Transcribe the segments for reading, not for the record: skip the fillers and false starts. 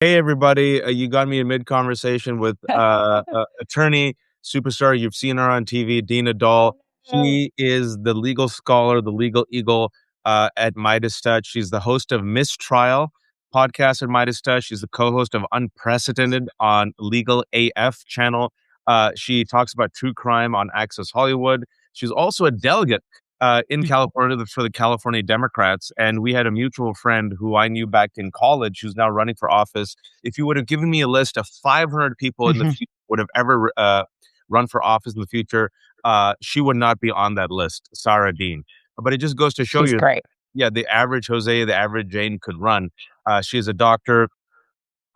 Hey everybody, you got me in mid-conversation with attorney superstar. You've seen her on TV, Dina. She is the legal scholar, the legal eagle at Midas Touch. She's the host of Mistrial podcast at Midas Touch. She's the co-host of Unprecedented on Legal AF channel. She talks about true crime on Access Hollywood. She's also a delegate in California for the California Democrats. And we had a mutual friend who I knew back in college who's now running for office. If you would have given me a list of 500 people in the future would have ever run for office in the future, she would not be on that list, Sarah Dean. But it just goes to show She's you, great. yeah, the average Jose, the average Jane could run. She is a doctor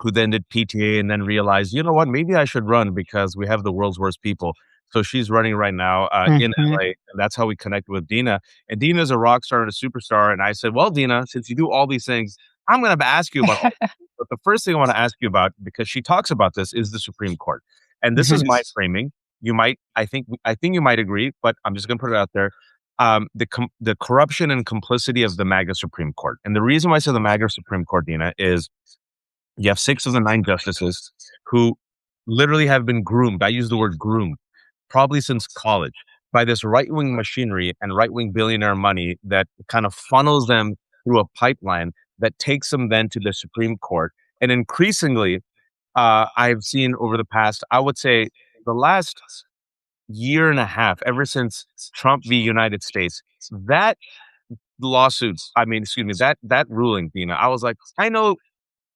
who then did PTA and then realized, you know what, maybe I should run because we have the world's worst people. So she's running right now in Mhm. LA. And that's how we connected with Dina. And Dina's a rock star and a superstar. And I said, well, Dina, since you do all these things, I'm going to ask you about all. But the first thing I want to ask you about, because she talks about this, is the Supreme Court. And this is Mhm. my framing. You might, I think you might agree, but I'm just going to put it out there. The corruption and complicity of the MAGA Supreme Court. And the reason why I say the MAGA Supreme Court, Dina, is you have 6 of the 9 justices who literally have been groomed. I use the word groomed, probably since college, by this right-wing machinery and right-wing billionaire money that kind of funnels them through a pipeline that takes them then to the Supreme Court. And increasingly, I've seen over the past, I would say, the last year and a half, ever since Trump v. United States, that lawsuits, I mean, excuse me, that ruling, Dina, I was like, I know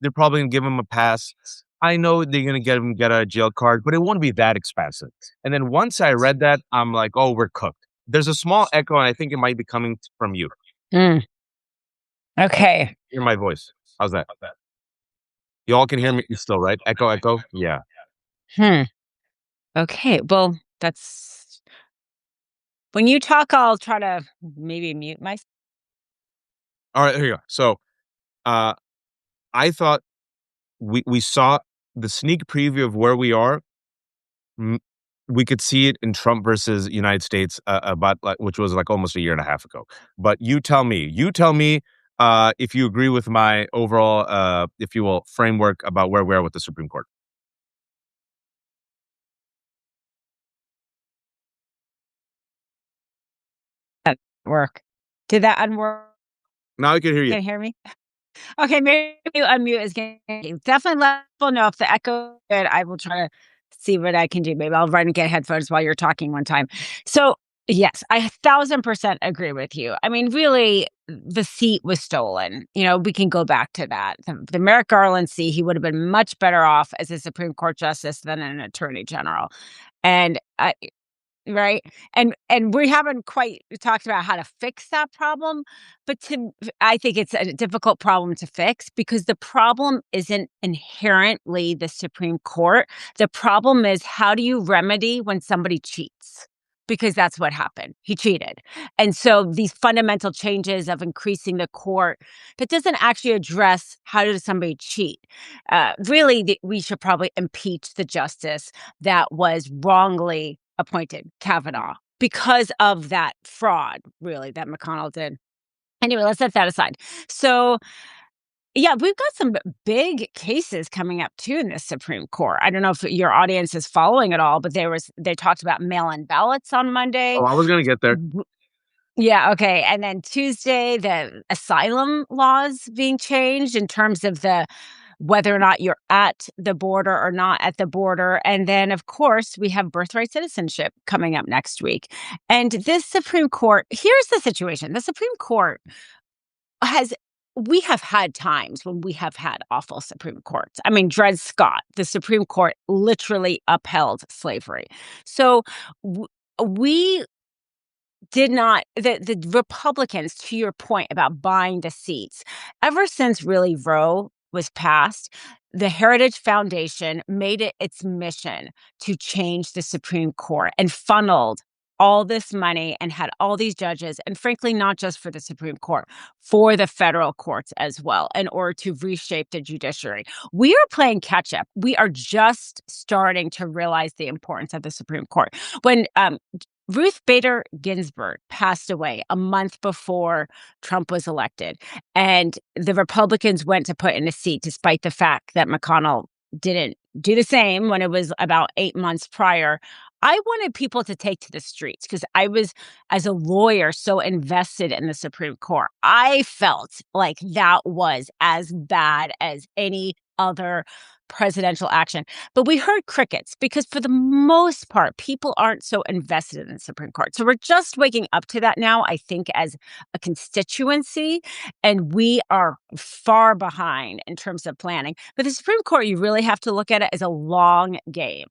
they're probably gonna give him a pass. I know they're gonna get a jail card, but it won't be that expensive. And then once I read that, I'm like, oh, we're cooked. There's a small echo, and I think it might be coming from you. Mm. Okay. Hear my voice. How's that? You all can hear me still, right? Echo, echo. Yeah. Hmm. Okay. Well, that's when you talk, I'll try to maybe mute myself. All right. Here you go. So, uh, I thought we saw the sneak preview of where we are. Mm, we could see it in Trump versus United States, about like, which was like almost a year and a half ago. But you tell me, if you agree with my overall, if you will, framework about where we are with the Supreme Court. Work. Did that unwork? Now I can hear you. Can you hear me? Okay, maybe unmute is getting definitely let people know if the echo is good. I will try to see what I can do. Maybe I'll run and get headphones while you're talking one time. So yes, I 1,000% agree with you. I mean, really, the seat was stolen. We can go back to that. The Merrick Garland seat, he would have been much better off as a Supreme Court justice than an attorney general. And right? And we haven't quite talked about how to fix that problem, but I think it's a difficult problem to fix because the problem isn't inherently the Supreme Court. The problem is, how do you remedy when somebody cheats? Because that's what happened. He cheated. And so these fundamental changes of increasing the court, that doesn't actually address how does somebody cheat. Really, we should probably impeach the justice that was wrongly appointed, Kavanaugh, because of that fraud, really, that McConnell did. Anyway, let's set that aside. So, yeah, we've got some big cases coming up too in the Supreme Court. I don't know if your audience is following it all, but they talked about mail-in ballots on Monday. Oh, I was gonna get there. Yeah, okay. And then Tuesday, the asylum laws being changed in terms of the whether or not you're at the border or not at the border. And then, of course, we have birthright citizenship coming up next week. And this Supreme Court, here's the situation. The Supreme Court has we have had times when we have had awful Supreme Courts. I mean, Dred Scott, the Supreme Court literally upheld slavery. So we did not the Republicans, to your point about buying the seats, ever since really Roe was passed, the Heritage Foundation made it its mission to change the Supreme Court and funneled all this money and had all these judges, and frankly, not just for the Supreme Court, for the federal courts as well, in order to reshape the judiciary. We are playing catch up. We are just starting to realize the importance of the Supreme Court. When Ruth Bader Ginsburg passed away a month before Trump was elected, and the Republicans went to put in a seat despite the fact that McConnell didn't do the same when it was about 8 months prior. I wanted people to take to the streets because I was, as a lawyer, so invested in the Supreme Court. I felt like that was as bad as any other presidential action. But we heard crickets because, for the most part, people aren't so invested in the Supreme Court. So we're just waking up to that now, I think, as a constituency, and we are far behind in terms of planning. But the Supreme Court, you really have to look at it as a long game.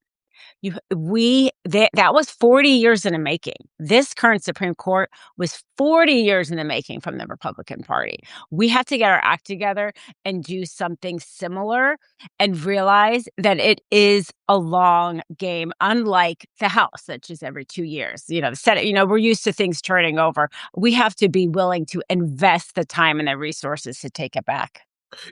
That was 40 years in the making. This current Supreme Court was 40 years in the making from the Republican Party. We have to get our act together and do something similar and realize that it is a long game, unlike the House, that's just every 2 years. The Senate, we're used to things turning over. We have to be willing to invest the time and the resources to take it back.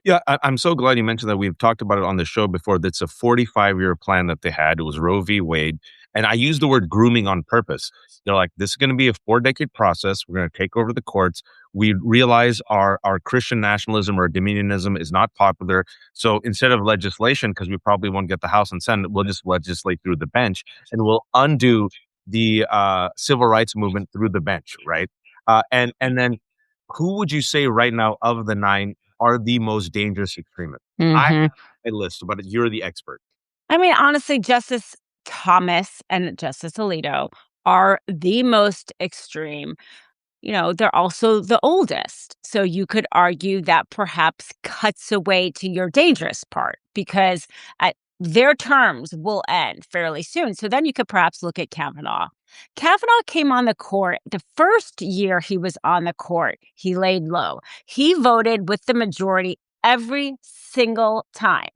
Yeah, I'm so glad you mentioned that. We've talked about it on the show before. That's a 45-year plan that they had. It was Roe v. Wade. And I use the word grooming on purpose. They're like, this is going to be a 4-decade process. We're going to take over the courts. We realize our Christian nationalism or dominionism is not popular. So instead of legislation, because we probably won't get the House and Senate, we'll just legislate through the bench, and we'll undo the civil rights movement through the bench, right? And then who would you say right now of the 9 are the most dangerous extremists? I have Mhm. a list, but you're the expert. I mean, honestly, Justice Thomas and Justice Alito are the most extreme. They're also the oldest. So you could argue that perhaps cuts away to your dangerous part because their terms will end fairly soon. So then you could perhaps look at Kavanaugh. Kavanaugh came on the court. The first year he was on the court, he laid low. He voted with the majority every single time.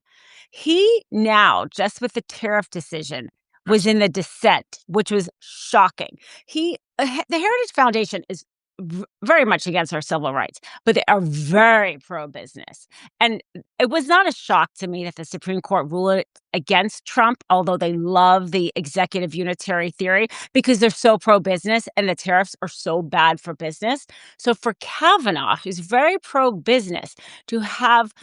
He now, just with the tariff decision, was in the dissent, which was shocking. The Heritage Foundation is very much against our civil rights, but they are very pro-business. And it was not a shock to me that the Supreme Court ruled against Trump, although they love the executive unitary theory because they're so pro-business and the tariffs are so bad for business. So for Kavanaugh, who's very pro-business, to have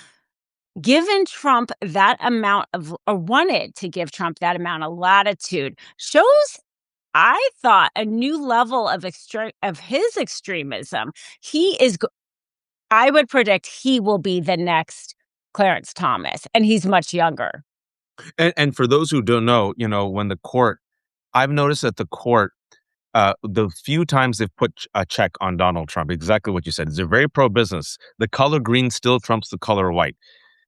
given Trump that amount of, or wanted to give Trump that amount of latitude, shows, I thought, a new level of his extremism. I would predict he will be the next Clarence Thomas, and he's much younger. And for those who don't know, when the court, I've noticed that the court, the few times they've put a check on Donald Trump, exactly what you said, they're very pro-business. The color green still trumps the color white.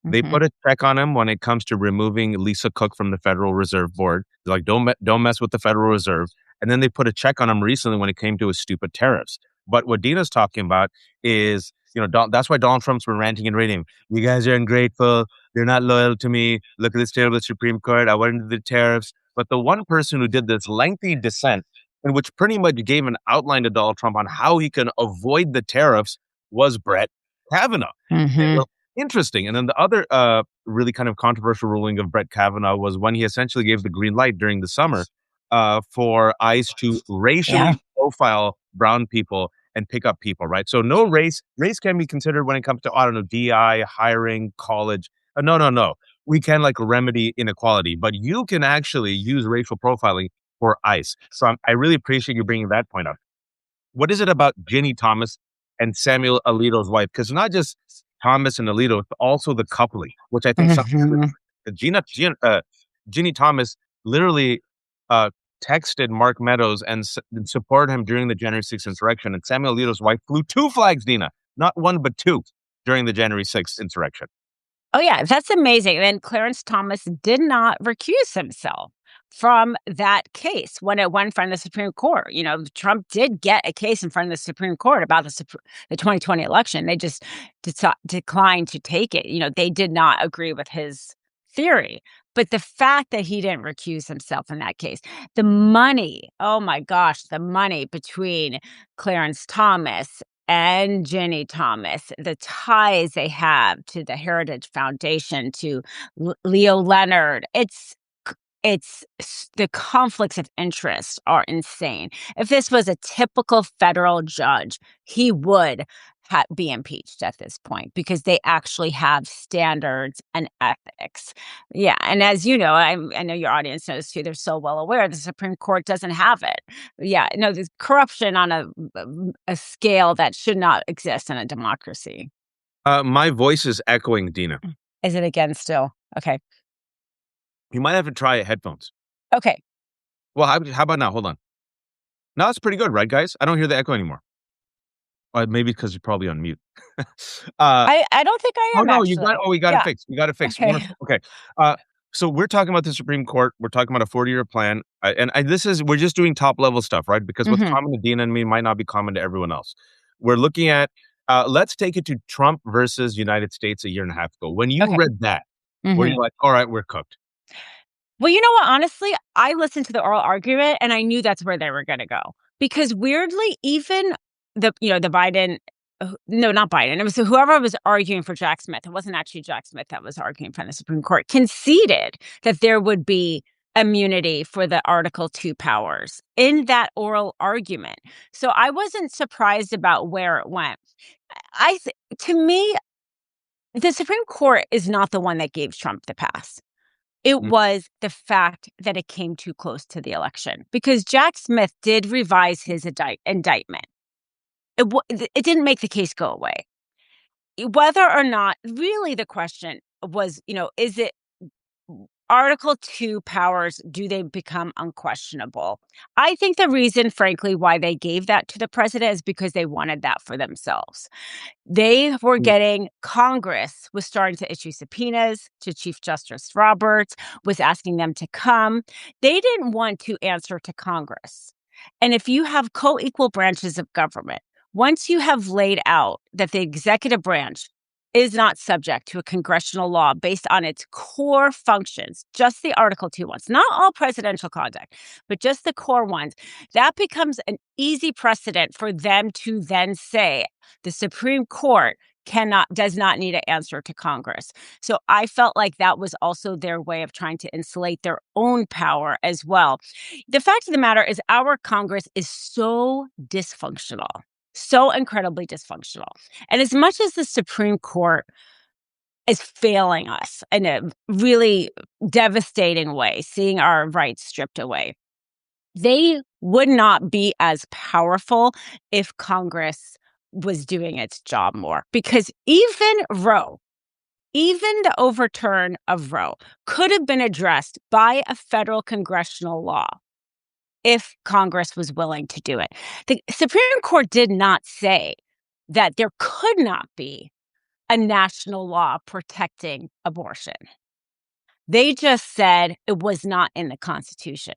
They Mhm. put a check on him when it comes to removing Lisa Cook from the Federal Reserve Board. They're like, don't mess with the Federal Reserve. And then they put a check on him recently when it came to his stupid tariffs. But what Dina's talking about is, that's why Donald Trump's been ranting and raving. You guys are ungrateful. They're not loyal to me. Look at this terrible Supreme Court. I went into the tariffs. But the one person who did this lengthy dissent, in which pretty much gave an outline to Donald Trump on how he can avoid the tariffs, was Brett Kavanaugh. Mhm. Interesting. And then the other really kind of controversial ruling of Brett Kavanaugh was when he essentially gave the green light during the summer for ICE to Yeah. racially profile brown people and pick up people, right? So no race. Race can be considered when it comes to, I don't know, DI, hiring, college. No, no, no. We can remedy inequality, but you can actually use racial profiling for ICE. So I really appreciate you bringing that point up. What is it about Ginny Thomas and Samuel Alito's wife? Because not just Thomas and Alito, but also the coupling, which I think something Mhm. Ginny Thomas literally uh, texted Mark Meadows and supported him during the January 6th insurrection. And Samuel Alito's wife flew 2 flags, Dina, not 1, but 2 during the January 6th insurrection. Oh, yeah, that's amazing. And Clarence Thomas did not recuse himself from that case when it went in front of the Supreme Court. Trump did get a case in front of the Supreme Court about the 2020 election. They just declined to take it. They did not agree with his theory. But the fact that he didn't recuse himself in that case, the money, oh my gosh, the money between Clarence Thomas and Jenny Thomas, the ties they have to the Heritage Foundation, to Leo Leonard. It's the conflicts of interest are insane. If this was a typical federal judge, he would be impeached at this point because they actually have standards and ethics. Yeah, and as you know, I know your audience knows too. They're so well aware the Supreme Court doesn't have it. Yeah, no, there's corruption on a scale that should not exist in a democracy. My voice is echoing, Dina. Is it again still? Okay. You might have to try headphones. Okay. Well, how about now? Hold on. Now it's pretty good, right, guys? I don't hear the echo anymore. Maybe because you're probably on mute. uh, I don't think I oh am no, actually. we got it Yeah. fixed. We got it fixed. Okay. Wonderful. Okay. So we're talking about the Supreme Court. We're talking about a 40-year plan, we're just doing top level stuff, right? Because what's Mhm. common to Dina and me might not be common to everyone else. We're looking at. Let's take it to Trump versus United States a year and a half ago. When you Okay. read that, were you Mhm. like, "All right, we're cooked"? Well, you know what? Honestly, I listened to the oral argument and I knew that's where they were gonna go. Because weirdly, even the Biden no, not Biden. It was whoever was arguing for Jack Smith. It wasn't actually Jack Smith that was arguing for the Supreme Court, conceded that there would be immunity for the Article 2 powers in that oral argument. So I wasn't surprised about where it went. To me, the Supreme Court is not the one that gave Trump the pass. It Mm, was the fact that it came too close to the election because Jack Smith did revise his indictment. It didn't make the case go away. Whether or not, really, the question was, is it Article 2 powers, do they become unquestionable? I think the reason, frankly, why they gave that to the president is because they wanted that for themselves. They were mm. getting Congress was starting to issue subpoenas to Chief Justice Roberts, was asking them to come. They didn't want to answer to Congress. And if you have co-equal branches of government, once you have laid out that the executive branch is not subject to a congressional law based on its core functions, just the Article 2 ones, not all presidential conduct, but just the core ones, that becomes an easy precedent for them to then say, the Supreme Court does not need to answer to Congress. So I felt like that was also their way of trying to insulate their own power as well. The fact of the matter is our Congress is so dysfunctional, so incredibly dysfunctional. And as much as the Supreme Court is failing us in a really devastating way, seeing our rights stripped away, they would not be as powerful if Congress was doing its job more. Because even the overturn of Roe could have been addressed by a federal congressional law if Congress was willing to do it. The Supreme Court did not say that there could not be a national law protecting abortion. They just said it was not in the Constitution.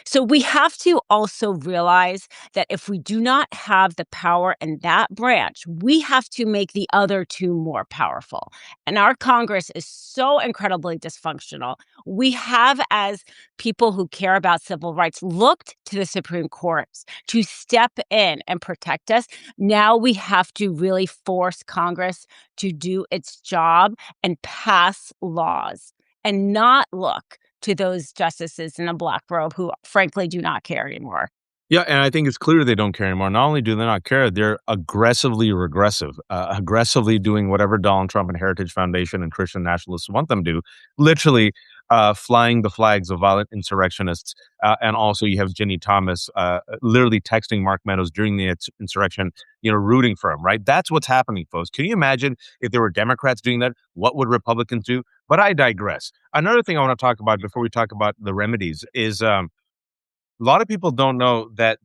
So we have to also realize that if we do not have the power in that branch, we have to make the other two more powerful. And our Congress is so incredibly dysfunctional. We have, as people who care about civil rights, looked to the Supreme Court to step in and protect us. Now we have to really force Congress to do its job and pass laws and not look to those justices in a black robe who frankly do not care anymore. Yeah, and I think it's clear they don't care anymore. Not only do they not care, they're aggressively regressive, aggressively doing whatever Donald Trump and Heritage Foundation and Christian nationalists want them to do, literally flying the flags of violent insurrectionists. And also you have Ginny Thomas literally texting Mark Meadows during the insurrection, rooting for him, right? That's what's happening, folks. Can you imagine if there were Democrats doing that? What would Republicans do? But I digress. Another thing I want to talk about before we talk about the remedies is a lot of people don't know that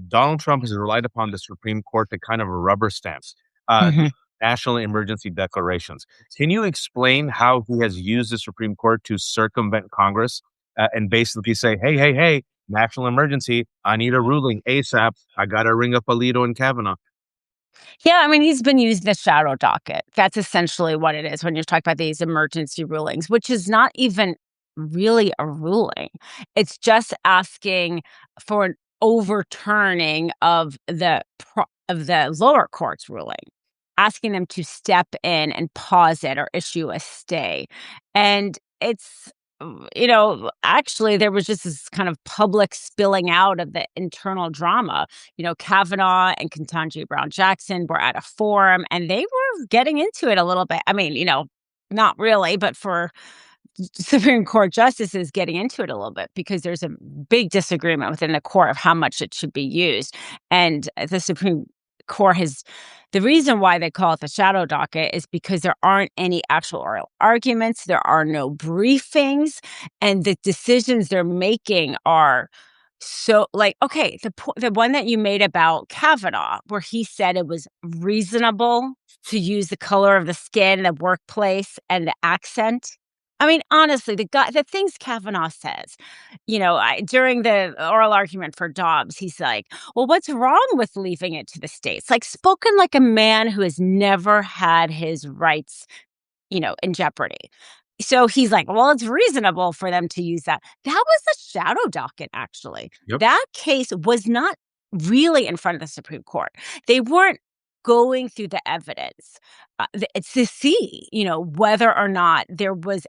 Donald Trump has relied upon the Supreme Court to kind of a rubber stamps Mhm. national emergency declarations. Can you explain how he has used the Supreme Court to circumvent Congress and basically say, hey, hey, hey, national emergency, I need a ruling ASAP. I got to ring up Alito and Kavanaugh. Yeah, I mean, he's been using the shadow docket. That's essentially what it is when you're talking about these emergency rulings, which is not even really a ruling. It's just asking for an overturning of the lower court's ruling, asking them to step in and pause it or issue a stay. And actually, there was just this kind of public spilling out of the internal drama. Kavanaugh and Ketanji Brown Jackson were at a forum, and they were getting into it a little bit. I mean, not really, but for Supreme Court justices getting into it a little bit because there's a big disagreement within the court of how much it should be used. And the Supreme Court has the reason why they call it the shadow docket is because there aren't any actual oral arguments, there are no briefings, and the decisions they're making are so like okay, the one that you made about Kavanaugh, where he said it was reasonable to use the color of the skin, the workplace, and the accent. I mean, honestly, the things Kavanaugh says, during the oral argument for Dobbs, he's like, "Well, what's wrong with leaving it to the states?" Like spoken like a man who has never had his rights in jeopardy. So he's like, well, it's reasonable for them to use that. That was the shadow docket, actually. Yep. That case was not really in front of the Supreme Court. They weren't going through the evidence it's to see, whether or not there was,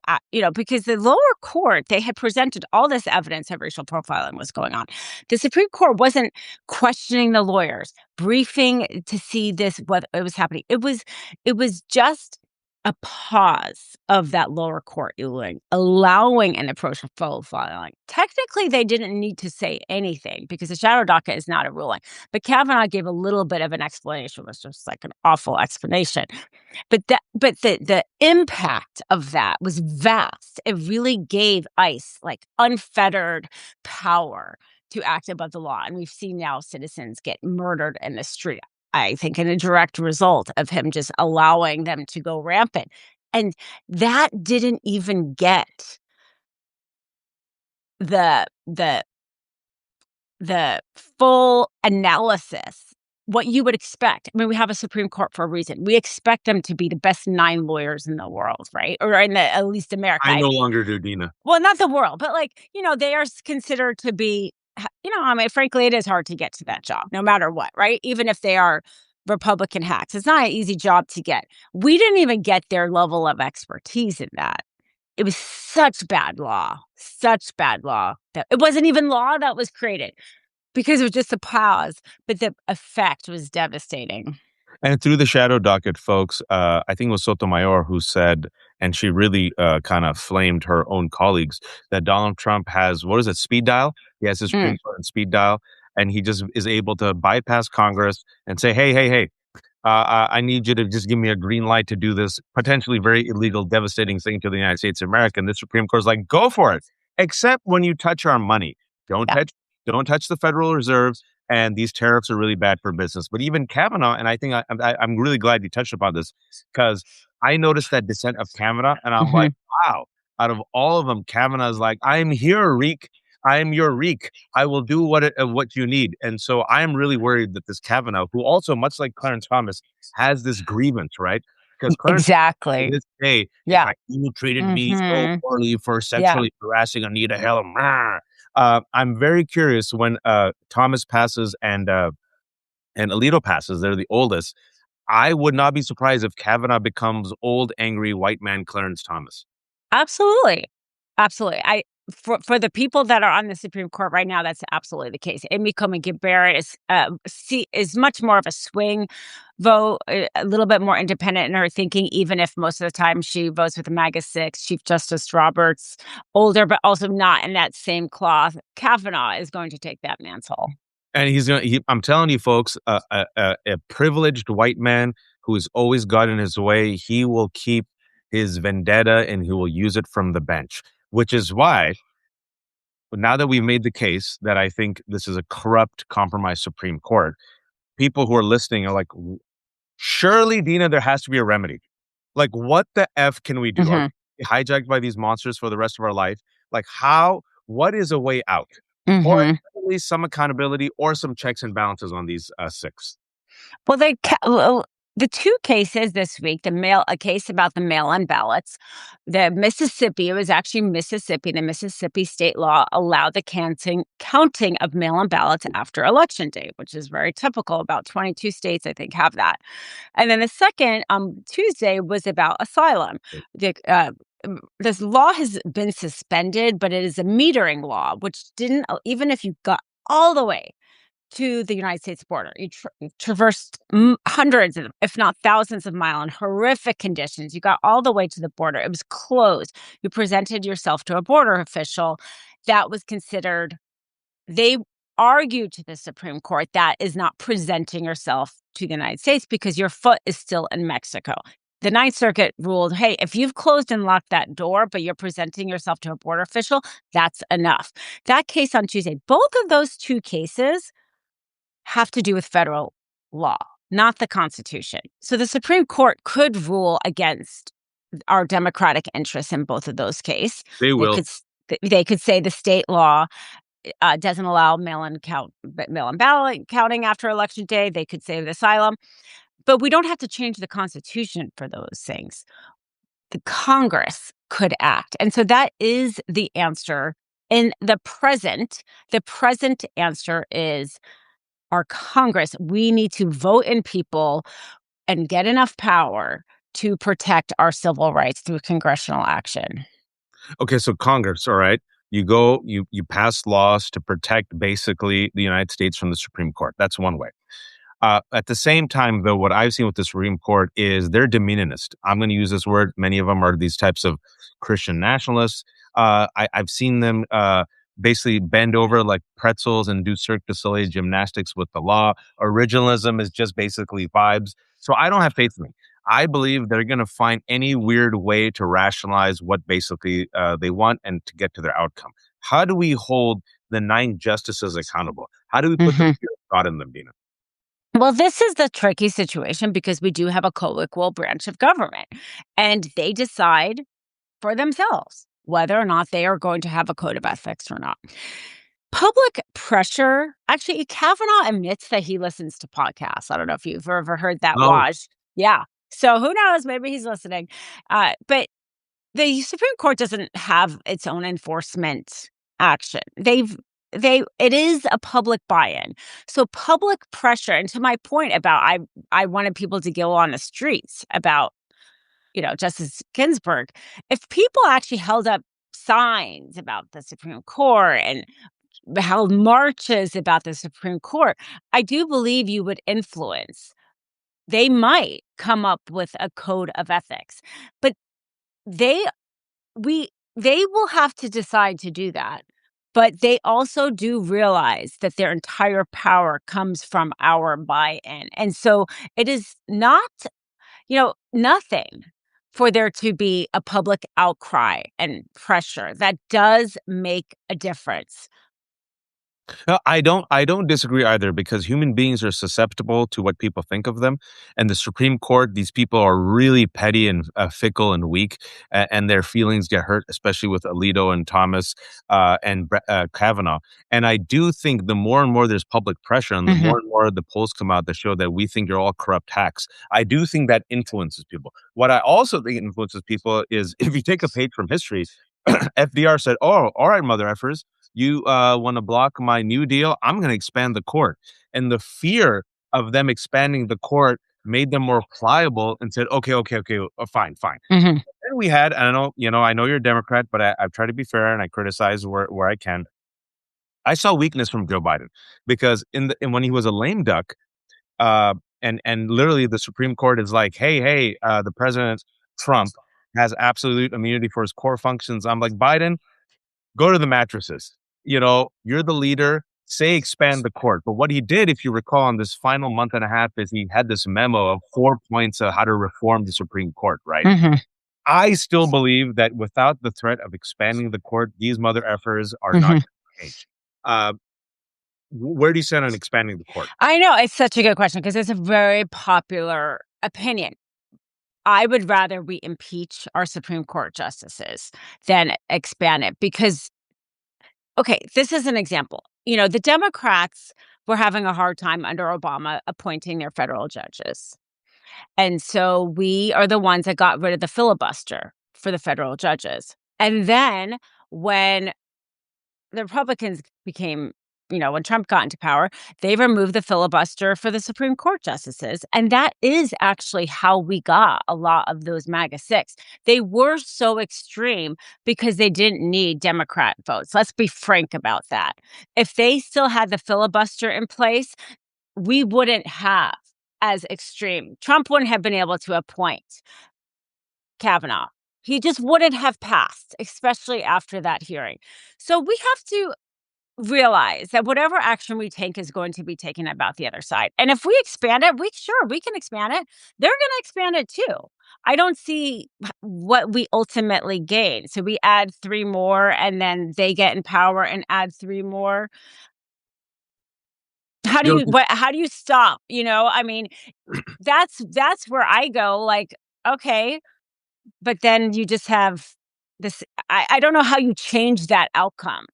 because the lower court, they had presented all this evidence that racial profiling was going on. The Supreme Court wasn't questioning the lawyers, briefing to see what it was happening. It was just a pause of that lower court ruling, allowing an approach of profiling. Technically, they didn't need to say anything because the shadow docket is not a ruling. But Kavanaugh gave a little bit of an explanation, was just like an awful explanation. But the impact of that was vast. It really gave ICE like unfettered power to act above the law. And we've seen now citizens get murdered in the street. I think in a direct result of him just allowing them to go rampant. And that didn't even get the the the full analysis, what you would expect. I mean, we have a Supreme Court for a reason. We expect them to be the best 9 lawyers in the world, right? Or at least America. I no longer do, Dina. Well, not the world, but they are considered to be, I mean, frankly, it is hard to get to that job, no matter what, right? Even if they are Republican hacks, it's not an easy job to get. We didn't even get their level of expertise in that. It was such bad law that it wasn't even law that was created because it was just a pause, but the effect was devastating. And through the shadow docket, folks, I think it was Sotomayor who said, and she really kind of flamed her own colleagues, that Donald Trump has, what is it, speed dial? He has his Supreme Court on speed dial, and he just is able to bypass Congress and say, hey, I need you to just give me a green light to do this potentially very illegal, devastating thing to the United States of America. And the Supreme Court is like, go for it, except when you touch our money. Don't Yeah. touch, don't touch the Federal Reserve. And these tariffs are really bad for business. But even Kavanaugh, and I think I'm really glad you touched upon this because I noticed that dissent of Kavanaugh, and I'm like, wow, out of all of them, Kavanaugh's like, I'm here, Reek. I am your Reek. I will do what you need. And so I am really worried that this Kavanaugh, who also, much like Clarence Thomas, has this grievance, right? Because Clarence to Exactly. this day, Yeah. like, you treated me so Mhm. poorly for Yeah. sexually harassing Anita Hill. I'm very curious when Thomas passes and Alito passes. They're the oldest. I would not be surprised if Kavanaugh becomes old, angry white man Clarence Thomas. Absolutely. Absolutely. For the people that are on the Supreme Court right now, that's absolutely the case. Amy Coney Barrett is much more of a swing vote, a little bit more independent in her thinking, even if most of the time she votes with the MAGA 6, Chief Justice Roberts, older, but also not in that same cloth. Kavanaugh is going to take that mantle. And I'm telling you, folks, a privileged white man who has always gotten his way, he will keep his vendetta and he will use it from the bench, which is why now that we've made the case that I think this is a corrupt, compromised Supreme Court, people who are listening are like, surely, Dina, there has to be a remedy. Like, what the F can we do? Are Mhm. we hijacked by these monsters for the rest of our life? Like, what is a way out? Or Mhm. at least some accountability or some checks and balances on these 6. Well, the 2 cases this week, a case about the mail-in ballots, it was actually Mississippi, the Mississippi state law allowed the counting of mail-in ballots after election day, which is very typical. About 22 states, I think, have that. And then the second, Tuesday, was about asylum. this law has been suspended, but it is a metering law, which didn't even if you got all the way to the United States border, you traversed hundreds, of, if not thousands of miles in horrific conditions. You got all the way to the border. It was closed. You presented yourself to a border official. That was considered, they argued to the Supreme Court that is not presenting yourself to the United States because your foot is still in Mexico. The Ninth Circuit ruled, hey, if you've closed and locked that door, but you're presenting yourself to a border official, that's enough. That case on Tuesday, both of those two cases have to do with federal law, not the Constitution. So the Supreme Court could rule against our democratic interests in both of those cases. They They will. could they could say the state law doesn't allow mail-in ballot counting after election day. They could say the asylum, but we don't have to change the Constitution for those things. The Congress could act, and so that is the answer in the present. The present answer is our Congress. We need to vote in people and get enough power to protect our civil rights through congressional action. Okay, so Congress, all right. You go, you pass laws to protect basically the United States from the Supreme Court. That's one way. At the same time, though, what I've seen with the Supreme Court is they're dominionist. I'm going to use this word. Many of them are these types of Christian nationalists. I've seen them basically bend over like pretzels and do Cirque du Soleil gymnastics with the law. Originalism is just basically vibes. So I don't have faith in them. I believe they're going to find any weird way to rationalize what basically they want and to get to their outcome. How do we hold the nine justices accountable? How do we put the Mhm. fear of God in them, Dina? Well, this is the tricky situation because we do have a co-equal branch of government, and they decide for themselves whether or not they are going to have a code of ethics or not. Public pressure, actually, Kavanaugh admits that he listens to podcasts. I don't know if you've ever heard that, No. Waj. Yeah. So who knows? Maybe he's listening. But the Supreme Court doesn't have its own enforcement action. It is a public buy-in. So public pressure, and to my point about I wanted people to go on the streets about, Justice Ginsburg. If people actually held up signs about the Supreme Court and held marches about the Supreme Court, I do believe you would influence. They might come up with a code of ethics, but they they will have to decide to do that. But they also do realize that their entire power comes from our buy-in. And so it is not, nothing for there to be a public outcry and pressure that does make a difference. No, I don't disagree either because human beings are susceptible to what people think of them. And the Supreme Court, these people are really petty and fickle and weak, and their feelings get hurt, especially with Alito and Thomas and Kavanaugh. And I do think the more and more there's public pressure, and the Mhm. more and more the polls come out that show that we think you're all corrupt hacks, I do think that influences people. What I also think influences people is if you take a page from history, FDR said, "Oh, all right, mother effers, you want to block my New Deal? I'm going to expand the court." And the fear of them expanding the court made them more pliable and said, "Okay, okay, okay, fine, fine." Mhm. Then we had, I don't know, I know you're a Democrat, but I've tried to be fair and I criticize where I can. I saw weakness from Joe Biden because when he was a lame duck, uh, and literally the Supreme Court is like, hey, the president Trump has absolute immunity for his core functions. I'm like, Biden, go to the mattresses. You're the leader. Say expand the court. But what he did, if you recall, in this final month and a half, is he had this memo of 4 points of how to reform the Supreme Court, right? Mhm. I still believe that without the threat of expanding the court, these mother effers are not Mhm. going to change. Uh, where do you stand on expanding the court? I know, it's such a good question because it's a very popular opinion. I would rather we impeach our Supreme Court justices than expand it because, okay, this is an example. The Democrats were having a hard time under Obama appointing their federal judges. And so we are the ones that got rid of the filibuster for the federal judges. And then when the Republicans became when Trump got into power, they removed the filibuster for the Supreme Court justices. And that is actually how we got a lot of those MAGA six. They were so extreme because they didn't need Democrat votes. Let's be frank about that. If they still had the filibuster in place, we wouldn't have as extreme. Trump wouldn't have been able to appoint Kavanaugh. He just wouldn't have passed, especially after that hearing. So we have to realize that whatever action we take is going to be taken about the other side. And if we expand it, we can expand it. They're going to expand it too. I don't see what we ultimately gain. So we add 3 more and then they get in power and add 3 more. How do You know, you stop? I mean, that's where I go, like, okay, but then you just have this. I don't know how you change that outcome.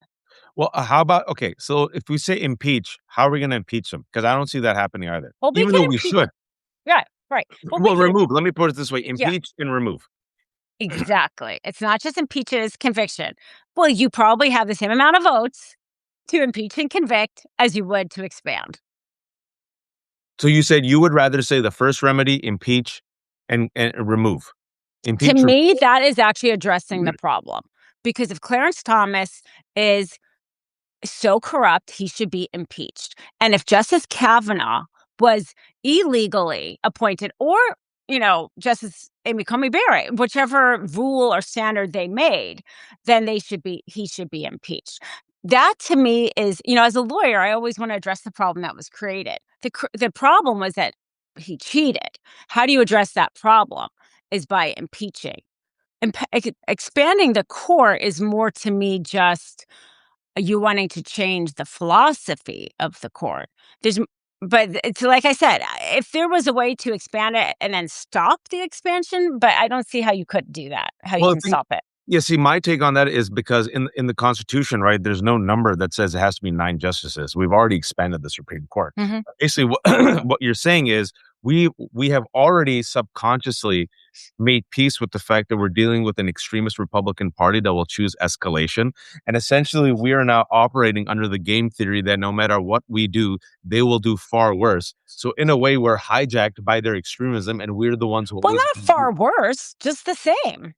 well, how about okay? So if we say impeach, how are we going to impeach them? Because I don't see that happening either. Well, we Even can though we impeach. should. Yeah, right. Well, we Well, can. remove. Let me put it this way: Yeah, impeach and remove. exactly. It's not just impeach, it's conviction. Well, you probably have the same amount of votes to impeach and convict as you would to expand. So you said you would rather say the first remedy, impeach and remove. To Impeach. me, that is actually addressing the problem, because if Clarence Thomas is so corrupt, he should be impeached. And if Justice Kavanaugh was illegally appointed, or, Justice Amy Coney Barrett, whichever rule or standard they made, then he should be impeached. That to me is, as a lawyer, I always want to address the problem that was created. The problem was that he cheated. How do you address that problem? Is by impeaching. Expanding the court is more to me just you wanting to change the philosophy of the court. There's but it's like I said, if there was a way to expand it and then stop the expansion, but I don't see how you could do that, how you Well, can stop it. yeah, see, my take on that is because in the Constitution, right, there's no number that says it has to be 9 justices. We've already expanded the Supreme Court. Mhm. Basically, what what you're saying is we have already subconsciously made peace with the fact that we're dealing with an extremist Republican Party that will choose escalation, and essentially, we are now operating under the game theory that no matter what we do, they will do far worse. So in a way, we're hijacked by their extremism, and we're the ones who Well, always not far worse, just the same.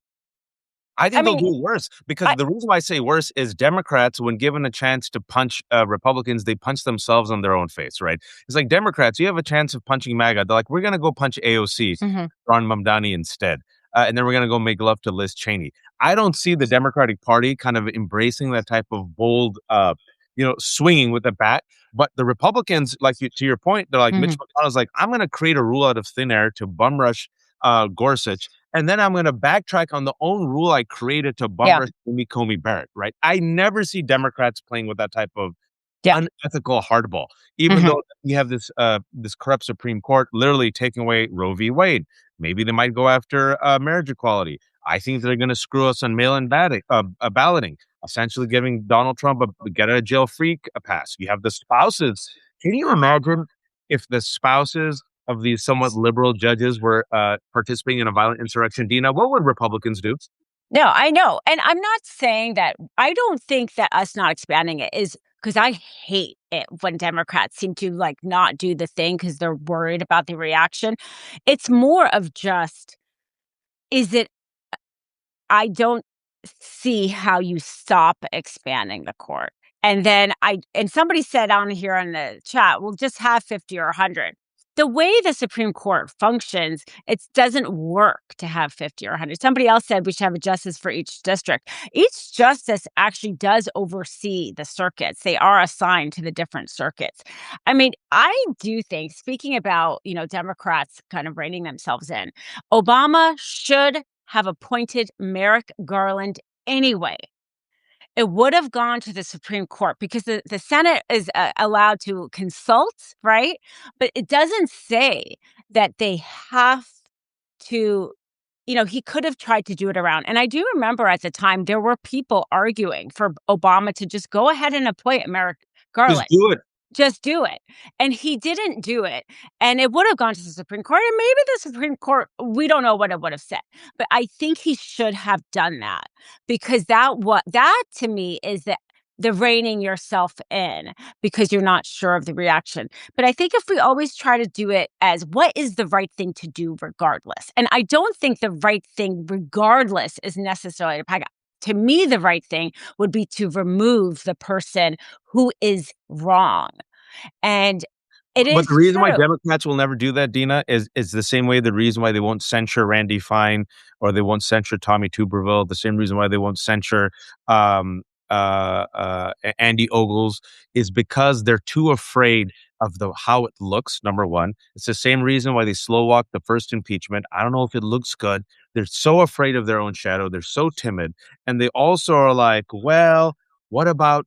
I I think they'll mean, do it worse because I the reason why I say worse is Democrats, when given a chance to punch Republicans, they punch themselves on their own face, right? It's like Democrats, you have a chance of punching MAGA. They're like, we're going to go punch AOC, Mhm. Ron Mamdani instead. And then we're going to go make love to Liz Cheney. I don't see the Democratic Party kind of embracing that type of bold, swinging with the bat. But the Republicans, like to your point, they're like, Mitch Mhm. McConnell's like, I'm going to create a rule out of thin air to bum rush Gorsuch, and then I'm going to backtrack on the own rule I created to bum Yeah. rush Amy Coney Barrett, right? I never see Democrats playing with that type of Yeah. unethical hardball, even Mhm. though you have this corrupt Supreme Court literally taking away Roe v. Wade. Maybe they might go after marriage equality. I think they're going to screw us on balloting, essentially giving Donald Trump a get out of jail free pass. You have the spouses. Can you imagine if the spouses of these somewhat liberal judges were participating in a violent insurrection? Dina, what would Republicans do? No, I know. And I'm not saying that I don't think that us not expanding it is because I hate it when Democrats seem to like not do the thing because they're worried about the reaction. It's more of just, is it, I don't see how you stop expanding the court. And somebody said on here in the chat, we'll just have 50 or 100. The way the Supreme Court functions, it doesn't work to have 50 or 100. Somebody else said we should have a justice for each district. Each justice actually does oversee the circuits. They are assigned to the different circuits. I mean, I do think, speaking about, Democrats kind of reining themselves in, Obama should have appointed Merrick Garland anyway. It would have gone to the Supreme Court because the Senate is allowed to consult, right? But it doesn't say that they have to, he could have tried to do it around. And I do remember at the time there were people arguing for Obama to just go ahead and appoint Merrick Just Garland. do it. Just do it. And he didn't do it. And it would have gone to the Supreme Court. And maybe the Supreme Court, we don't know what it would have said. But I think he should have done that because that to me is that the reining yourself in because you're not sure of the reaction. But I think if we always try to do it as what is the right thing to do regardless, and I don't think the right thing regardless is necessarily to pack up. To me, the right thing would be to remove the person who is wrong. And it But the is reason why true. Democrats will never do that, Dina, is the same way the reason why they won't censure Randy Fine or they won't censure Tommy Tuberville, the same reason why they won't censure um, Andy Ogles is because they're too afraid of the how it looks. Number one, it's the same reason why they slow walked the first impeachment. I don't know if it looks good. They're so afraid of their own shadow. They're so timid, and they also are like, well, what about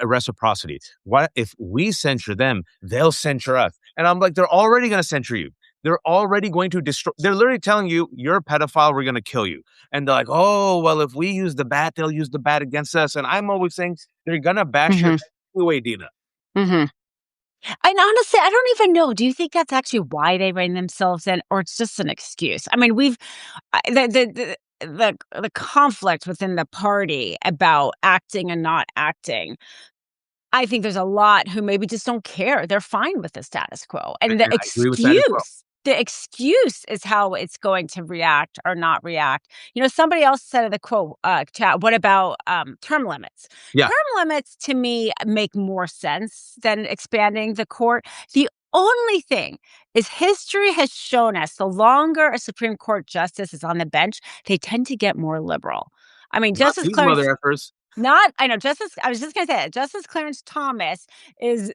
reciprocity? What if we censure them, they'll censure us? And I'm like, they're already going to censure you. They're already going to destroy. They're literally telling you, you're a pedophile. We're going to kill you. And they're like, oh, well, if we use the bat, they'll use the bat against us. And I'm always saying they're going to bash your Mhm, head anyway, Dina. mhm. And honestly, I don't even know. Do you think that's actually why they rein themselves in, or it's just an excuse? I mean, we've the conflict within the party about acting and not acting. I think there's a lot who maybe just don't care. They're fine with the status quo. And And I agree with that as well. the excuse is how it's going to react or not react. Somebody else said in the quote chat, what about term limits? Yeah. Term limits to me make more sense than expanding the court. The only thing is history has shown us the longer a Supreme Court justice is on the bench, they tend to get more liberal. I mean, Not Justice these Clarence mother effers. not I know Justice I was just gonna say that Justice Clarence Thomas is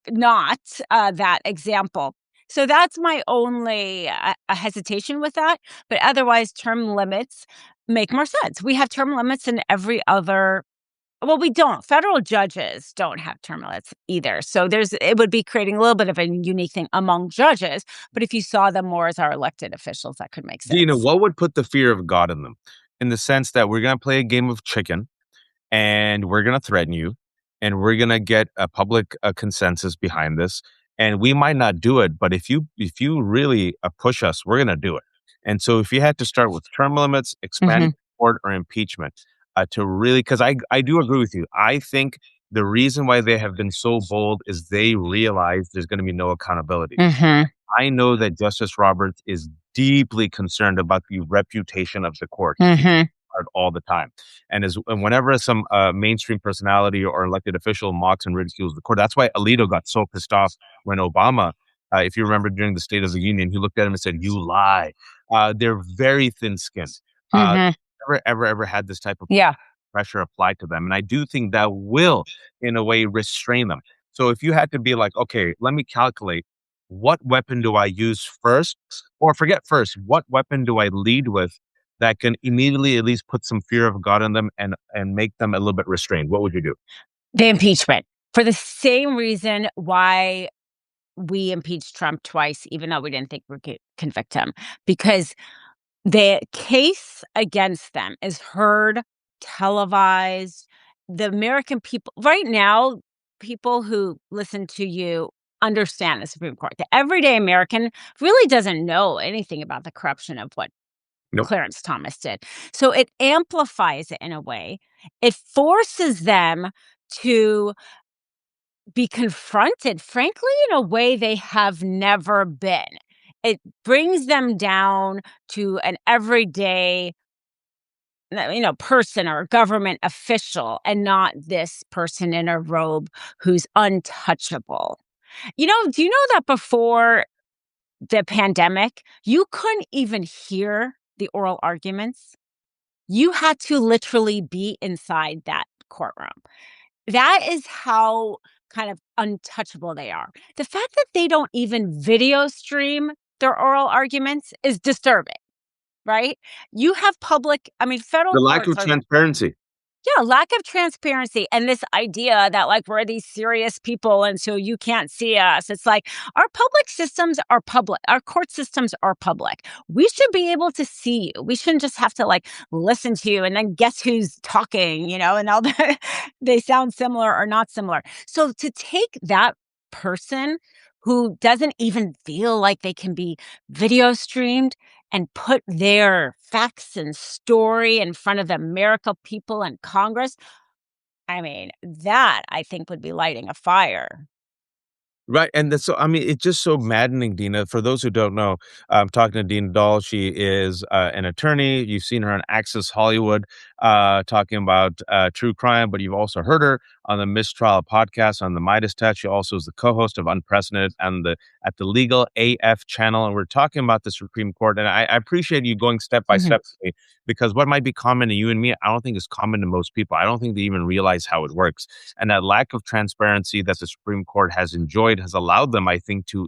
not, that example. So that's my only, a hesitation with that, but otherwise, term limits make more sense. We have term limits in every other well, we don't. Federal judges don't have term limits either, so it would be creating a little bit of a unique thing among judges, but if you saw them more as our elected officials, that could make Dina, sense. what would put the fear of God in them? In the sense that we're going to play a game of chicken and we're going to threaten you and we're going to get a public consensus behind this and we might not do it, but if you really push us, we're going to do it. And so if you had to start with term limits, expanding Mhm, court or impeachment to really, because I do agree with you. I think the reason why they have been so bold is they realize there's going to be no accountability. mhm, I know that Justice Roberts is deeply concerned about the reputation of the court. He mhm, all the time. And whenever some mainstream personality or elected official mocks and ridicules the court, that's why Alito got so pissed off when Obama, if you remember during the State of the Union, he looked at him and said, "You lie." They're very thin-skinned. mhm. Never, ever, ever had this type of Yeah. pressure applied to them, and I do think that will, in a way, restrain them. So if you had to be like, okay, let me calculate what weapon do I use first, or forget first, what weapon do I lead with that can immediately at least put some fear of God in them and make them a little bit restrained? What would you do? The impeachment. For the same reason why we impeached Trump twice, even though we didn't think we could convict him, because the case against them is heard, televised. The American people right now, people who listen to you understand the Supreme Court. The everyday American really doesn't know anything about the corruption of what Nope. Clarence Thomas did. So it amplifies it in a way. It forces them to be confronted, frankly, in a way they have never been. It brings them down to an everyday, person or government official and not this person in a robe who's untouchable. Do you know that before the pandemic, you couldn't even hear the oral arguments? You had to literally be inside that courtroom. That is how kind of untouchable they are. The fact that they don't even video stream their oral arguments is disturbing, right? You have federal The lack courts of are transparency. yeah, lack of transparency and this idea that like we're these serious people and so you can't see us. It's like our public systems are public. Our court systems are public. We should be able to see you. We shouldn't just have to like listen to you and then guess who's talking, and all that they sound similar or not similar. So to take that person who doesn't even feel like they can be video streamed and put their facts and story in front of the American people and Congress, I mean, that I think would be lighting a fire. Right, and that's so I mean, it's just so maddening, Dina. For those who don't know, I'm talking to Dina Dahl. She is an attorney. You've seen her on Access Hollywood talking about true crime, but you've also heard her on the Mistrial podcast on the Midas Touch. She also is the co-host of Unprecedented and the at the Legal AF channel, and we're talking about the Supreme Court. And I appreciate you going step by Mhm. step with me because what might be common to you and me, I don't think is common to most people. I don't think they even realize how it works. And that lack of transparency that the Supreme Court has enjoyed has allowed them, I think, to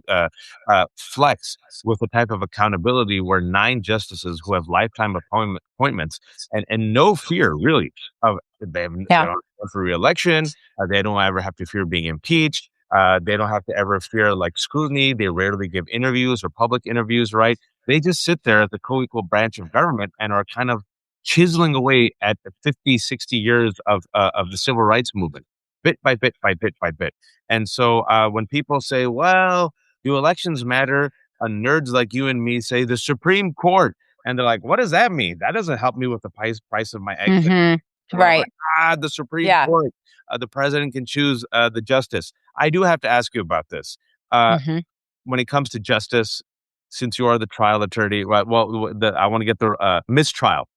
flex with a type of accountability where 9 justices who have lifetime appointments and no fear really of they Yeah. don't run for re-election, they don't ever have to fear being impeached. They don't have to ever fear like scrutiny. They rarely give interviews or public interviews, right? They just sit there at the co-equal branch of government and are kind of chiseling away at the 50, 60 years of the civil rights movement bit by bit by bit by bit. And so when people say, well, do elections matter? Nerds like you and me say the Supreme Court. And they're like, what does that mean? That doesn't help me with the price of my eggs. Mhm. We're like, Right. the Supreme Yeah. Court. The president can choose the justice. I do have to ask you about this. Uh, Mhm. when it comes to justice, since you are the trial attorney, I want to get the mistrial.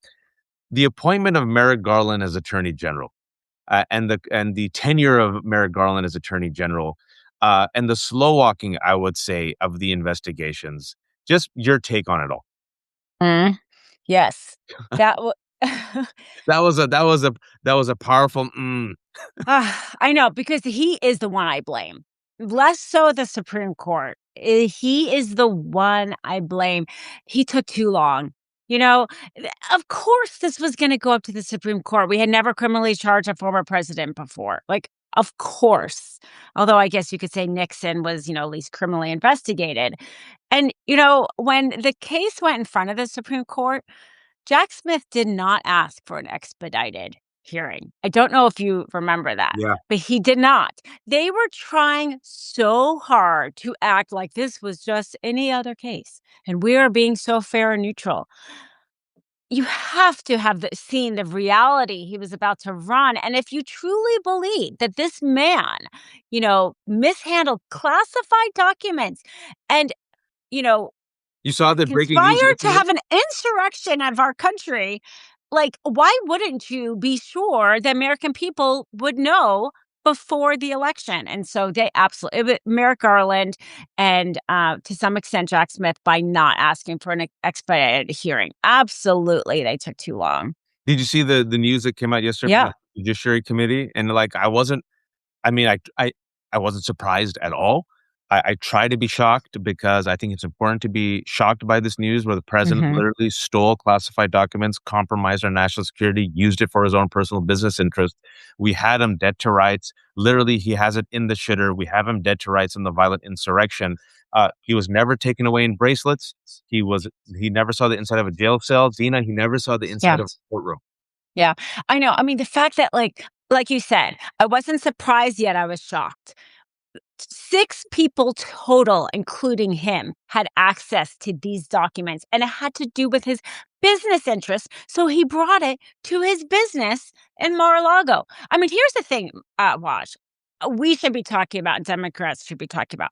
The appointment of Merrick Garland as Attorney General and the tenure of Merrick Garland as Attorney General, and the slow walking, I would say, of the investigations. Just your take on it all. Mm. Yes. That wa That was a powerful. I know, because he is the one I blame. Less so the Supreme Court. He is the one I blame. He took too long. You know, of course this was gonna go up to the Supreme Court. We had never criminally charged a former president before. Like, of course. Although I guess you could say Nixon was, at least criminally investigated. And, when the case went in front of the Supreme Court, Jack Smith did not ask for an expedited hearing. I don't know if you remember that, Yeah. but he did not. They were trying so hard to act like this was just any other case, and we are being so fair and neutral. You have to have seen the reality he was about to run, and if you truly believe that this man, mishandled classified documents and, you know, You saw the breaking news conspired to yesterday? have an insurrection of our country, like, why wouldn't you be sure the American people would know before the election? And so they absolutely Merrick Garland and, to some extent, Jack Smith by not asking for an expedited hearing. Absolutely, they took too long. Did you see the news that came out yesterday from Yeah. the Judiciary Committee? And like, I mean, I wasn't surprised at all. I try to be shocked because I think it's important to be shocked by this news where the president Mhm. literally stole classified documents, compromised our national security, used it for his own personal business interest. We had him dead to rights. Literally, he has it in the shitter. We have him dead to rights in the violent insurrection. He was never taken away in bracelets. He never saw the inside of a jail cell. Dina, he never saw the inside Yeah. of a courtroom. Yeah. I know. I mean, the fact that, like you said, I wasn't surprised yet, I was shocked. 6 people total, including him, had access to these documents, and it had to do with his business interests, so he brought it to his business in Mar-a-Lago. I mean, here's the thing, Waj, we should be talking about, Democrats should be talking about,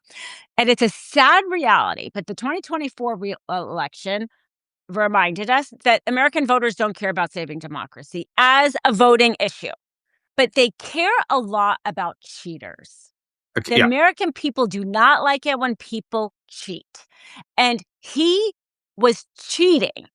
and it's a sad reality, but the 2024 election reminded us that American voters don't care about saving democracy as a voting issue, but they care a lot about cheaters. Okay, The yeah. American people do not like it when people cheat. And he was cheating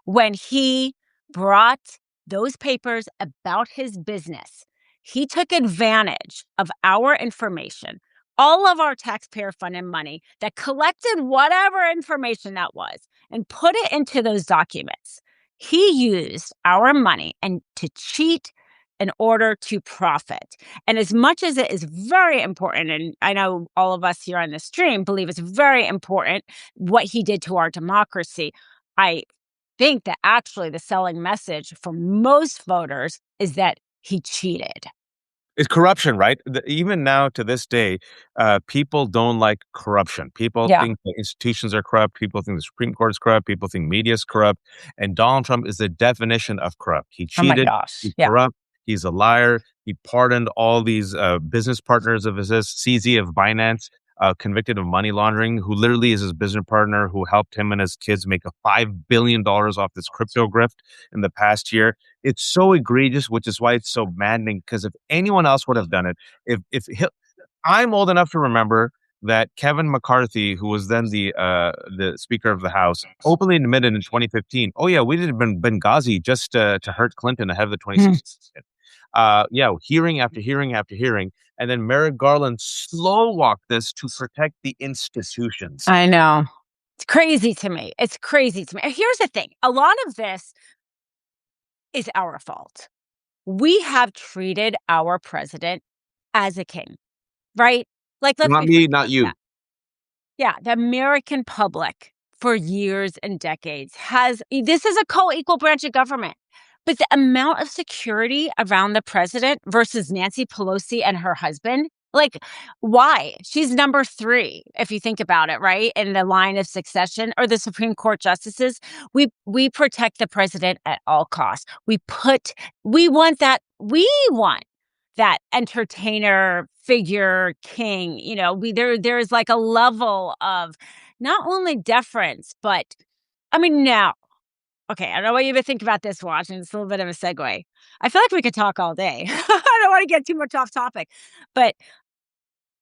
when he brought those papers about his business. He took advantage of our information, all of our taxpayer funded money that collected whatever information that was and put it into those documents. He used our money and to cheat in order to profit. And as much as it is very important, and I know all of us here on this stream believe it's very important what he did to our democracy, I think that actually the selling message for most voters is that he cheated. It's corruption, right? Even now to this day, people don't like corruption. People Yeah. think the institutions are corrupt. People think the Supreme Court is corrupt. People think media is corrupt. And Donald Trump is the definition of corrupt. He Oh my cheated. gosh. He's Yeah. corrupt. He's a liar. He pardoned all these business partners of his, CZ of Binance, convicted of money laundering, who literally is his business partner, who helped him and his kids make a $5 billion off this crypto grift in the past year. It's so egregious, which is why it's so maddening. Because if anyone else would have done it, if he, I'm old enough to remember that Kevin McCarthy, who was then the Speaker of the House, openly admitted in 2015, "Oh yeah, we did Benghazi just to hurt Clinton ahead of the Hmm. 2016." Yeah, hearing after hearing after hearing, and then Merrick Garland slow walked this to protect the institutions. I know. It's crazy to me. It's crazy to me. And here's the thing. A lot of this is our fault. We have treated our president as a king, right? Like, let's Not be frank me, not about that. you. Yeah, the American public for years and decades has this is a co-equal branch of government. But the amount of security around the president versus Nancy Pelosi and her husband, like, why? She's number 3, if you think about it, right? In the line of succession or the Supreme Court justices. We protect the president at all costs. We want that entertainer figure king, there's like a level of not only deference, but I mean, now, okay, I don't know what you would think about this watch, and it's a little bit of a segue. I feel like we could talk all day. I don't want to get too much off topic, but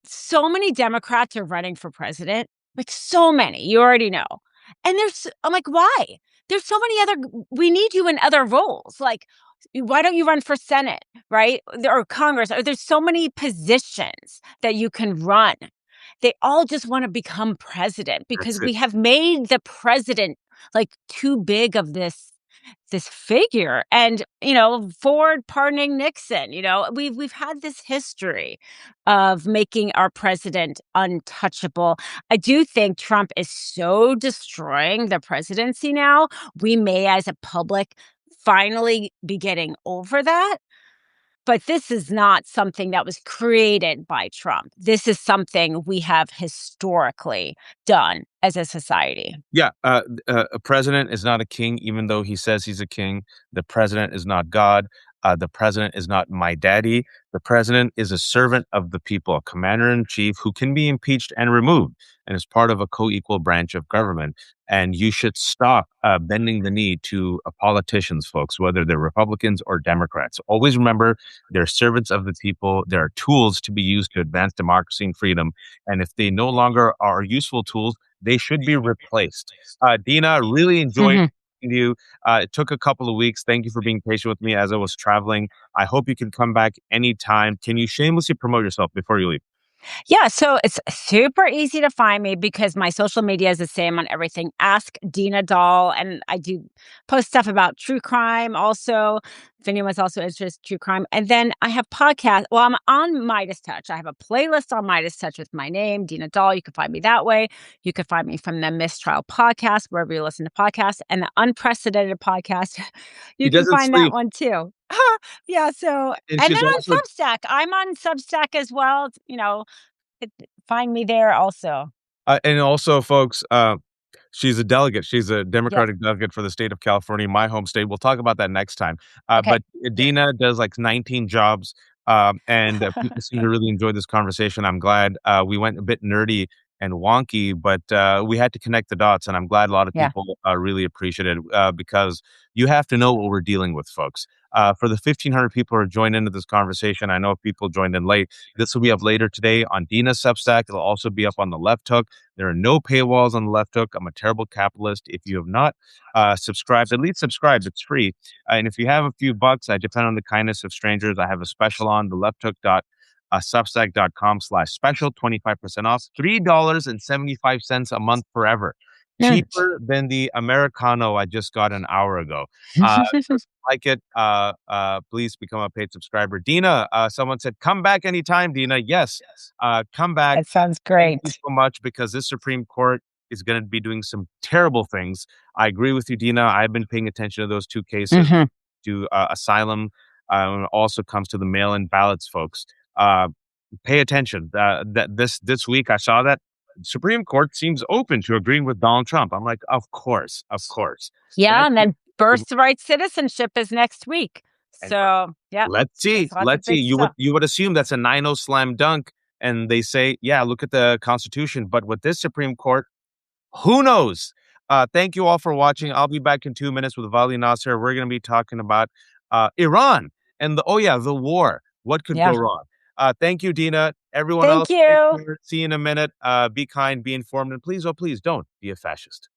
so many Democrats are running for president, like so many, you already know. And I'm like, why? There's so many we need you in other roles. Like, why don't you run for Senate, right? Or Congress, or there's so many positions that you can run. They all just want to become president That's because it. we have made the president like too big of this figure. And Ford pardoning Nixon, we've had this history of making our president untouchable. I do think Trump is so destroying the presidency now. We may, as a public, finally be getting over that. But this is not something that was created by Trump. This is something we have historically done as a society. Yeah, a president is not a king, even though he says he's a king. The president is not God. The president is not my daddy. The president is a servant of the people, a commander in chief who can be impeached and removed, and is part of a co-equal branch of government. And you should stop bending the knee to politicians, folks, whether they're Republicans or Democrats. Always remember, they're servants of the people. There are tools to be used to advance democracy and freedom. And if they no longer are useful tools, they should be replaced. Dina, really enjoyed Mhm. you. It took a couple of weeks. Thank you for being patient with me as I was traveling. I hope you can come back anytime. Can you shamelessly promote yourself before you leave? Yeah, so it's super easy to find me because my social media is the same on everything. Ask Dina Doll, and I do post stuff about true crime also. If anyone's also interested in true crime. And then I have podcasts. Well, I'm on Midas Touch. I have a playlist on Midas Touch with my name, Dina Doll. You can find me that way. You can find me from the Mistrial podcast, wherever you listen to podcasts, and the Unprecedented podcast. She You can doesn't find that sleep, one too. Yeah, so and and then she's on also Substack. I'm on Substack as well. It find me there also. and also, folks. She's a delegate. She's a Yep. Democratic delegate for the state of California, my home state. We'll talk about that next time. Okay. But Dina does like 19 jobs, and people seem to really enjoy this conversation. I'm glad we went a bit nerdy and wonky, but we had to connect the dots, and I'm glad a lot of Yeah. people really appreciate it because you have to know what we're dealing with, folks. For the 1,500 people who are joined into this conversation, I know people joined in late. This will be up later today on Dina's Substack. It'll also be up on the Left Hook. There are no paywalls on the Left Hook. I'm a terrible capitalist. If you have not subscribed, at least subscribe. It's free. And if you have a few bucks, I depend on the kindness of strangers. I have a special on the lefthook.substack.com/special, 25% off, $3.75 a month forever. Mm. Cheaper than the Americano I just got an hour ago. So if you like it, please become a paid subscriber. Dina, someone said, come back anytime, Dina. Yes, come back. That sounds Thank you great. so much because this Supreme Court is going to be doing some terrible things. I agree with you, Dina. I've been paying attention to those two cases Mhm. to asylum when it also comes to the mail-in ballots, folks. Uh, Pay attention. That this week I saw that Supreme Court seems open to agreeing with Donald Trump. I'm like, of course, of course. The Yeah, next and week, then birthright citizenship is next week. and So, yeah, let's there's see, lots of let's see. big stuff. You would assume that's a 9-0 slam dunk, and they say, yeah, look at the Constitution. But with this Supreme Court, who knows? Thank you all for watching. I'll be back in 2 minutes with Vali Nasser. We're going to be talking about Iran and the war. What could go Yeah. wrong? Thank you, Dina. Everyone Thank else, take you. care. See you in a minute. Be kind, be informed, and please, oh, please don't be a fascist.